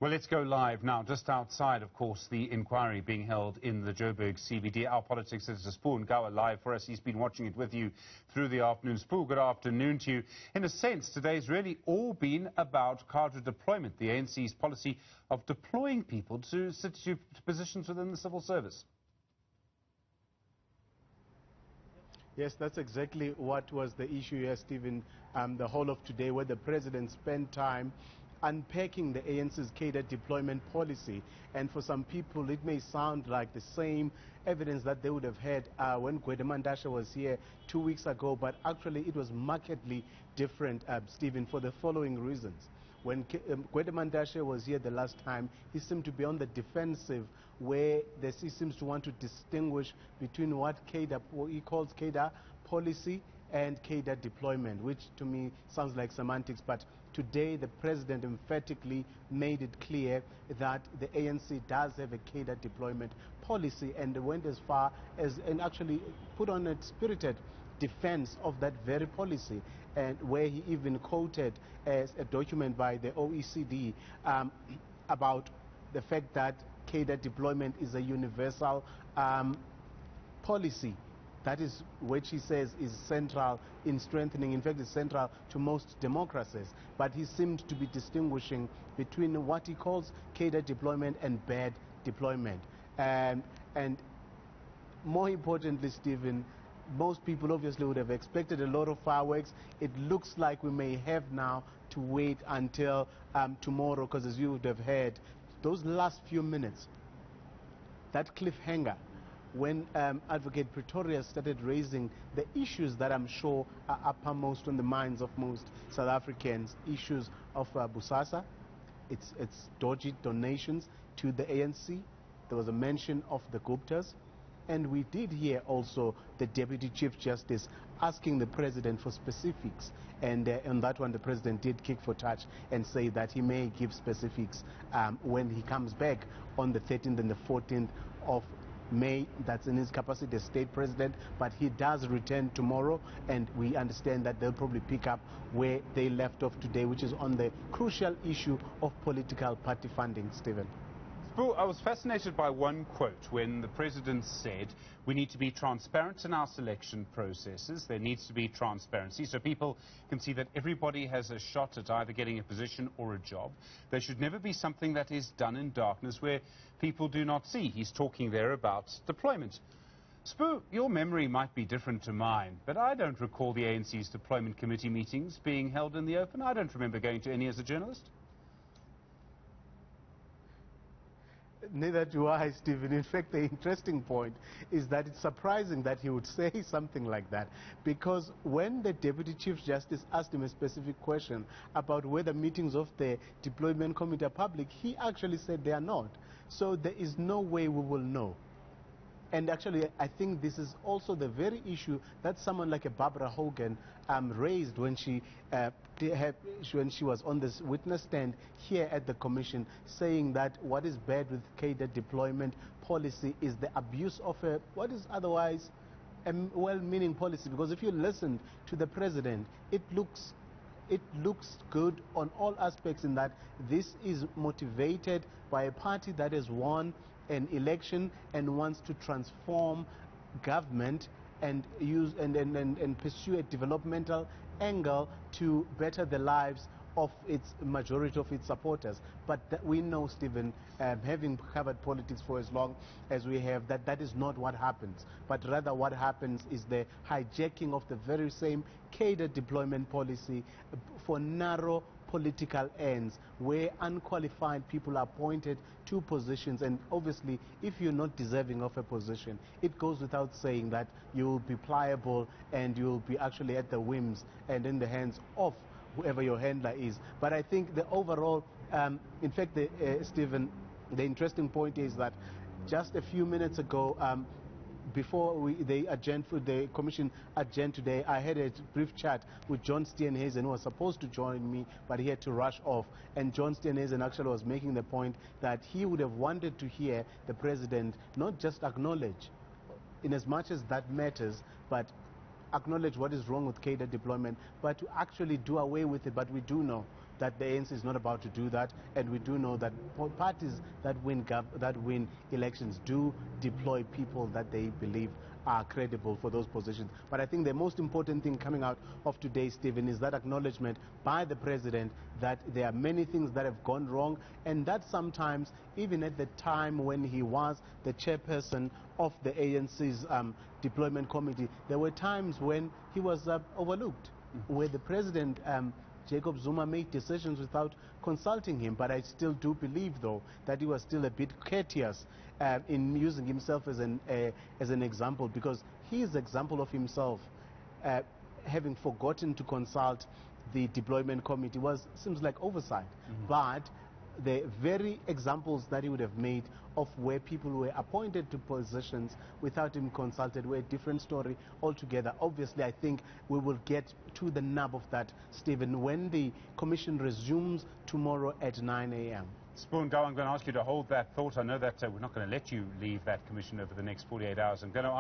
Well, let's go live now, just outside, of course, the inquiry being held in the Joburg CBD. Our politics editor, Sbu Ngalwa, live for us. He's been watching it with you through the afternoon. Sbu, good afternoon to you. In a sense, today's really all been about cadre deployment, the ANC's policy of deploying people to positions within the civil service. Yes, that's exactly what was the issue here, Stephen, the whole of today, where the president spent time unpacking the ANC's cadre deployment policy. And for some people, it may sound like the same evidence that they would have had when Gwede was here 2 weeks ago, but actually it was markedly different, Stephen, for the following reasons. When Gwede was here the last time, he seemed to be on the defensive, where he seems to want to distinguish between what he calls cadre policy and cadre deployment, which to me sounds like semantics. But today the president emphatically made it clear that the ANC does have a cadre deployment policy, and went as far as and actually put on a spirited defense of that very policy, and where he even quoted as a document by the OECD about the fact that cadre deployment is a universal policy. That is which he says is central in strengthening, in fact, is central to most democracies. But he seemed to be distinguishing between what he calls cadre deployment and bad deployment. And more importantly, Stephen, most people obviously would have expected a lot of fireworks. It looks like we may have now to wait until tomorrow, because as you would have heard, those last few minutes, that cliffhanger, when Advocate Pretoria started raising the issues that I'm sure are uppermost on the minds of most South Africans, issues of Busasa, its dodgy donations to the ANC. There was a mention of the Guptas, and we did hear also the Deputy Chief Justice asking the President for specifics, and on that one the President did kick for touch and say that he may give specifics when he comes back on the 13th and the 14th of May. That's in his capacity as state president, but he does return tomorrow, and we understand that they'll probably pick up where they left off today, which is on the crucial issue of political party funding. Stephen. Sbu, I was fascinated by one quote when the president said we need to be transparent in our selection processes. There needs to be transparency so people can see that everybody has a shot at either getting a position or a job. There should never be something that is done in darkness where people do not see. He's talking there about deployment. Sbu, your memory might be different to mine, but I don't recall the ANC's deployment committee meetings being held in the open. I don't remember going to any as a journalist. Neither do I, Stephen. In fact, the interesting point is that it's surprising that he would say something like that, because when the Deputy Chief Justice asked him a specific question about whether meetings of the deployment committee are public, he actually said they are not. So there is no way we will know. And actually, I think this is also the very issue that someone like a Barbara Hogan raised when she was on this witness stand here at the commission, saying that what is bad with cadre deployment policy is the abuse of what is otherwise a well-meaning policy. Because if you listen to the president, it looks good on all aspects, in that this is motivated by a party that has won an election and wants to transform government and use and pursue a developmental angle to better the lives of its majority of its supporters. But we know, Stephen, having covered politics for as long as we have, that is not what happens. But rather what happens is the hijacking of the very same cadre deployment policy for narrow political ends, where unqualified people are appointed to positions. And obviously, if you're not deserving of a position, it goes without saying that you will be pliable and you will be actually at the whims and in the hands of whoever your handler is. But I think the overall, in fact, Stephen, the interesting point is that just a few minutes ago, before the commission adjourned today, I had a brief chat with John Steenhuisen, who was supposed to join me, but he had to rush off. And John Steenhuisen actually was making the point that he would have wanted to hear the president not just acknowledge, in as much as that matters, but acknowledge what is wrong with cadre deployment, but to actually do away with it. But we do know that the ANC is not about to do that, and we do know that parties that win elections do deploy people that they believe are credible for those positions. But I think the most important thing coming out of today, Stephen, is that acknowledgement by the president that there are many things that have gone wrong, and that sometimes, even at the time when he was the chairperson of the ANC's deployment committee, there were times when he was overlooked, where the president Jacob Zuma made decisions without consulting him. But I still do believe, though, that he was still a bit courteous in using himself as an example, because his example of himself having forgotten to consult the deployment committee seems like oversight. But the very examples that he would have made of where people were appointed to positions without him consulted were a different story altogether. Obviously, I think we will get to the nub of that, Stephen, when the commission resumes tomorrow at 9 a.m. Sbu Ngalwa, I'm going to ask you to hold that thought. I know that we're not going to let you leave that commission over the next 48 hours. I'm going to